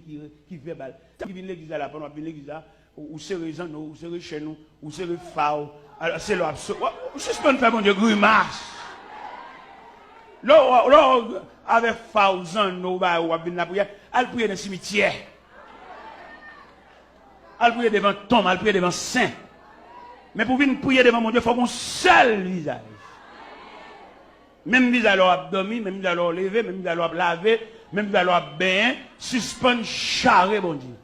rien qui verbal. Qui vient l'église là, pendant que l'église là, ou c'est raison, ou c'est chez nous, ou c'est le phare. Alors c'est là, suspend faire mon Dieu grimace. Là, avec phare, nous, ou à la prière, elle prier dans le cimetière. Elle prier devant tombe, elle prier devant saint. Mais pour venir prier devant mon Dieu, il faut un seul visage. Même visage à dormir, même visage à lever, même visage à laver, même visage à bain, suspend charré, bon Dieu.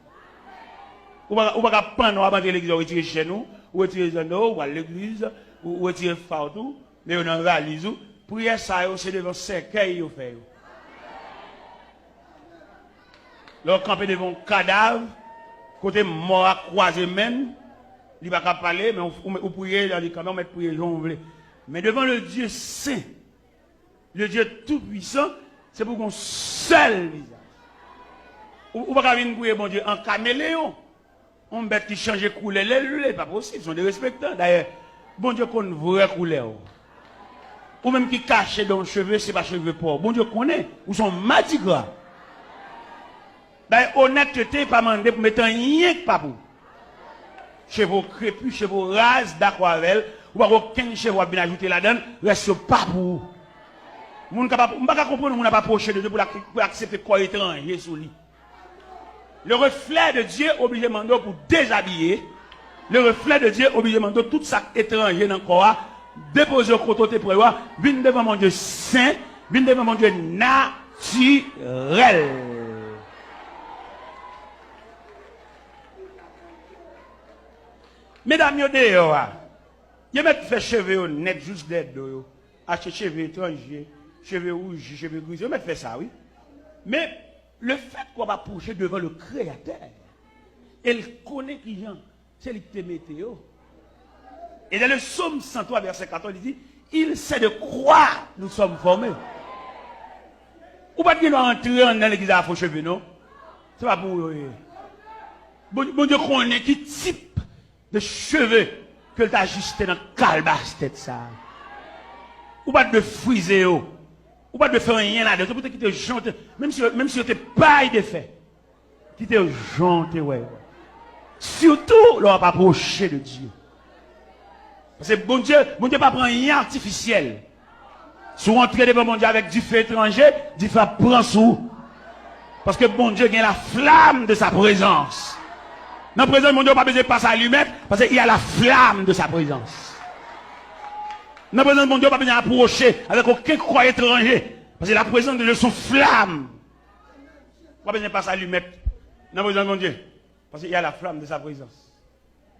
Ou pas prendre, ou l'église, ou retirer chez nous, ou retirer les ou à l'église, ou retirer partout, mais on en valise. Prière ça, c'est devant cercueil, vous faites. Leur camper devant un cadavre, côté mort à croiser même, il ne va pas parler, mais on prier, il dit quand même, on met prier, on veut. Mais devant le Dieu saint, le Dieu tout-puissant, c'est pour qu'on seul visage. Ou pas venir prier, bon Dieu, en caméléon. On bête qui change de couleur, c'est pas possible, ils sont des respectants. D'ailleurs, bon Dieu connaît une vraie couleur. Ou même qui cache dans le cheveu, c'est pas cheveux pauvres. Bon Dieu connaît, ou sont matigras. D'ailleurs, honnêteté, pas demandé pour mettre rien que pas pour. Chevaux crépus, chevaux rases d'aquarelle, ou pas aucun chevaux bien ajouté là-dedans, reste pas pour. On ne peut pas comprendre, on n'a pas approché de Dieu pour accepter quoi étranger sous lui. Le reflet de Dieu obligé de pour déshabiller. Le reflet de Dieu obligé de tout ça étranger dans le corps, déposer au côté pour voir, venir devant mon Dieu saint, venir devant mon Dieu naturel. Mesdames, vous mettez fait cheveux net juste d'aide, acheter cheveux étrangers, cheveux rouges, cheveux gris, vous mettez fait ça, oui. Mais le fait qu'on va approcher devant le Créateur, il connaît qui gens, c'est lui qui te mette. Et dans le psaume 103, verset 14, il dit, il sait de quoi nous sommes formés. Ou pas qu'il doit entrer dans l'église à faux cheveux, non? C'est pas pour eux. Bon Dieu connaît qui type de cheveux que tu as ajusté dans le calebasse tête ça. Ou pas de friser, ou pas de faire rien là-dedans. C'est pour qui te jante, même si tu pas de fait. Qui te jante, ouais. Surtout, l'on va pas approcher de Dieu. Parce que bon Dieu pas prendre rien artificiel. Si vous entrez devant mon Dieu avec du feu étranger, du feu prend sous. Parce que bon Dieu a la flamme de sa présence. Dans la présence de mon Dieu, pas besoin de passer à lui-même, parce qu'il y a la flamme de sa présence. Dans la présence de mon Dieu, pas besoin d'approcher avec aucun croix étranger, parce que la présence de Dieu, son flamme. Pas besoin de passer à lui-même. Dans la présence de mon Dieu, parce qu'il y a la flamme de sa présence.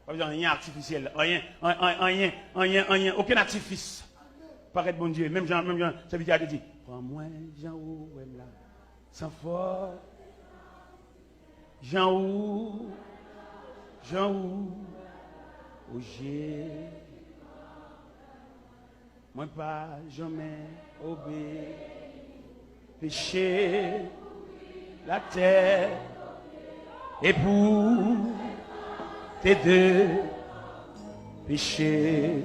Pas besoin de rien artificiel, rien, aucun artifice. Paraît bon Dieu, même Jean, ça veut dire, dit, prends-moi, Jean où, là, sans fort, Jean où, où j'ai, moi pas jamais obéi, péché, la terre, et pour tes deux péchés.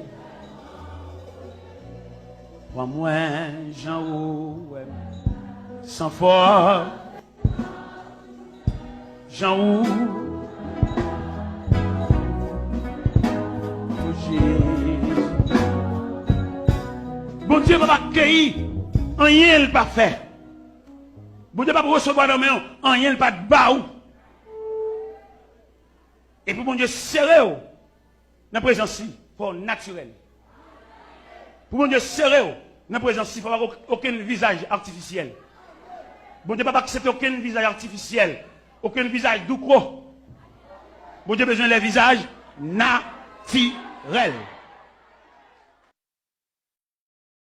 Prends-moi, Jean où, sans fort, Jean où, bon Dieu va accueillir, rien ne pas fait. Bon Dieu va recevoir dans main, rien ne pas de baou. Et puis bon Dieu serré dans la présence pour naturel. Pour bon Dieu serré dans la présence il ne faut avoir aucun visage artificiel. Bon Dieu ne va pas accepter aucun visage artificiel, aucun visage doucro. Bon Dieu a besoin des visages naturels.